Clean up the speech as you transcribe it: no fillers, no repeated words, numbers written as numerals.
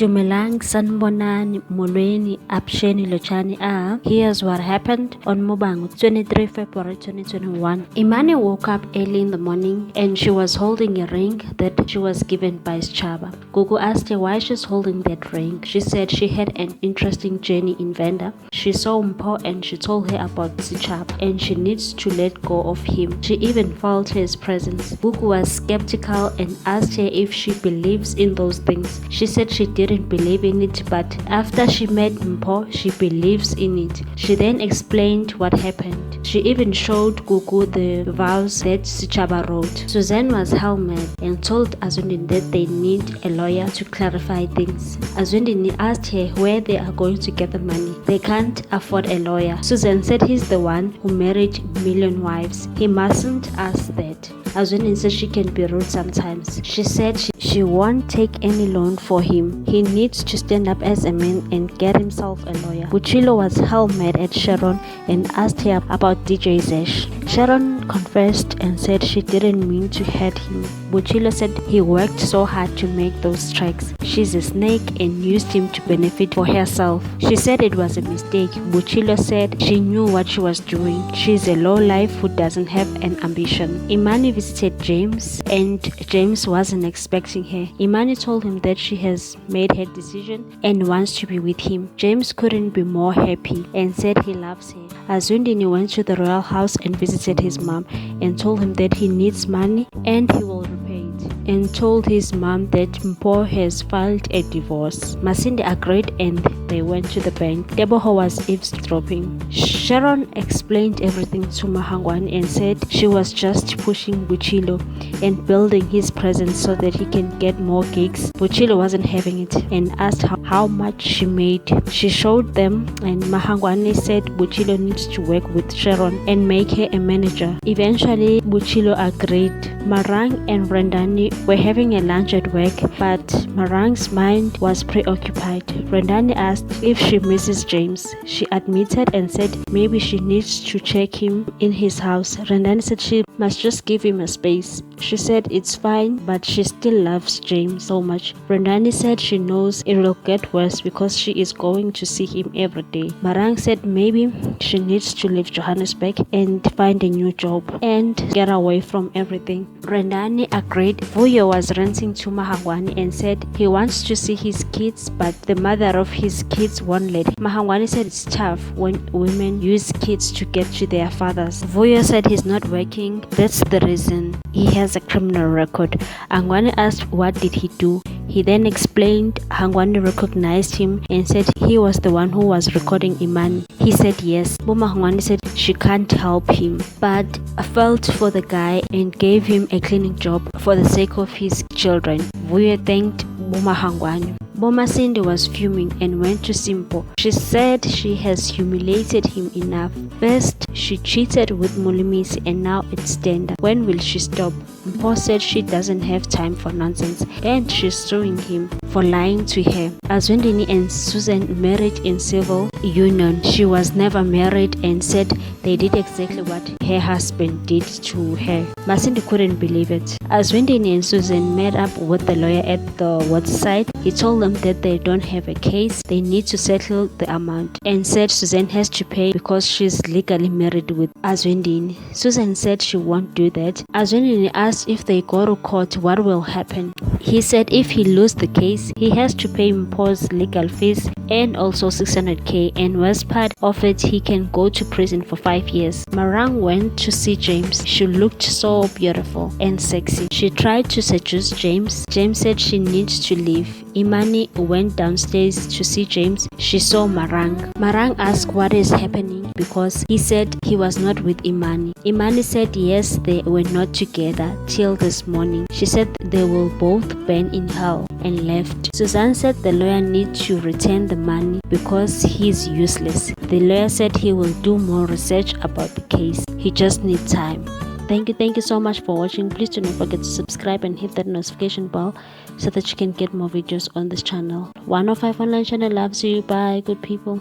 Dumelang, sanibonani, molweni, apsheni, lochani. Here's what happened on Muvhango, 23 February 2021. Imani woke up early in the morning and she was holding a ring that she was given by Sichaba. Gugu asked her why she's holding that ring. She said she had an interesting journey in Venda. She saw Mpo and she told her about Sichaba and she needs to let go of him. She even felt his presence. Gugu was skeptical and asked her if she believes in those things. She said she didn't believe in it, but after she met Mpo, she believes in it. She then explained what happened. She even showed Gugu the vows that Sichaba wrote. Suzanne was hell-mad and told Azwindini that they need a lawyer to clarify things. Azwindini asked her where they are going to get the money. They can't afford a lawyer. Suzanne said he's the one who married million wives. He mustn't ask that. Azwindini said she can be rude sometimes. She said she won't take any loan for him. He needs to stand up as a man and get himself a lawyer. Buchilo was hell mad at Sharon and asked her about DJ Zesh. Sharon confessed and said she didn't mean to hurt him. Buchilo said he worked so hard to make those tracks. She's a snake and used him to benefit for herself. She said it was a mistake. Buchilo said she knew what she was doing. She's a lowlife who doesn't have an ambition. Imani visited James and James wasn't expecting her. Imani told him that she has made her decision and wants to be with him. James couldn't be more happy and said he loves her. Azwindini went to the royal house and visited his mom and told him that he needs money and he will repay it, and told his mom that Mpo has filed a divorce. Masinde agreed and they went to the bank. Deboho was eavesdropping. Sharon explained everything to Mahangwani and said she was just pushing Buchilo and building his presence so that he can get more gigs. Buchilo wasn't having it and asked how much she made. She showed them and Mahangwani said Buchilo needs to work with Sharon and make her a manager. Eventually, Buchilo agreed. Marang and Rendani were having a lunch at work, but Marang's mind was preoccupied. Rendani asked if she misses James. She admitted and said maybe she needs to check him in his house. Rendani said she must just give him a space. She said it's fine, but she still loves James so much. Rendani said she knows it will get worse because she is going to see him every day. Marang said maybe she needs to leave Johannesburg and find a new job and get away from everything. Rendani agreed. Vuyo was ranting to Mahangwani and said he wants to see his kids, but the mother of his kids won't let him. Mahangwani said it's tough when women use kids to get to their fathers. Vuyo said he's not working. That's the reason. He has a criminal record. Hangwani asked what did he do. He then explained Hangwani recognized him and said he was the one who was recording Imani. He said yes. Boma Hangwani said she can't help him, but felt for the guy and gave him a cleaning job for the sake of his children. Vuyo thanked Boma Hangwani. Boma Cindy was fuming and went to Simpo. She said she has humiliated him enough. First, she cheated with Mulimisi and now it's tender. When will she stop? Mpo said she doesn't have time for nonsense and she's suing him for lying to her. Azwindini and Susan married in civil union. She was never married and said they did exactly what her husband did to her. Masindi couldn't believe it. Azwindini and Susan met up with the lawyer at the website. He told them that they don't have a case, they need to settle the amount, and said Susan has to pay because she's legally married with Azwindini. Susan said she won't do that. Azwindini asked if they go to court what will happen. He said if he loses the case, he has to pay Mpo's legal fees and also 600k, and worst part of it, he can go to prison for 5 years. Marang went to see James. She looked so beautiful and sexy. She tried to seduce James. James said she needs to leave. Imani went downstairs to see James. She saw Marang. Marang asked what is happening because he said he was not with Imani. Imani said yes, they were not together till this morning. She said they will both burn in hell and left. Suzanne said the lawyer needs to return the money because he's useless. The lawyer said he will do more research about the case. He just needs time. Thank you so much for watching. Please do not forget to subscribe and hit that notification bell so that you can get more videos on this channel. 105 Online Channel loves you. Bye, good people.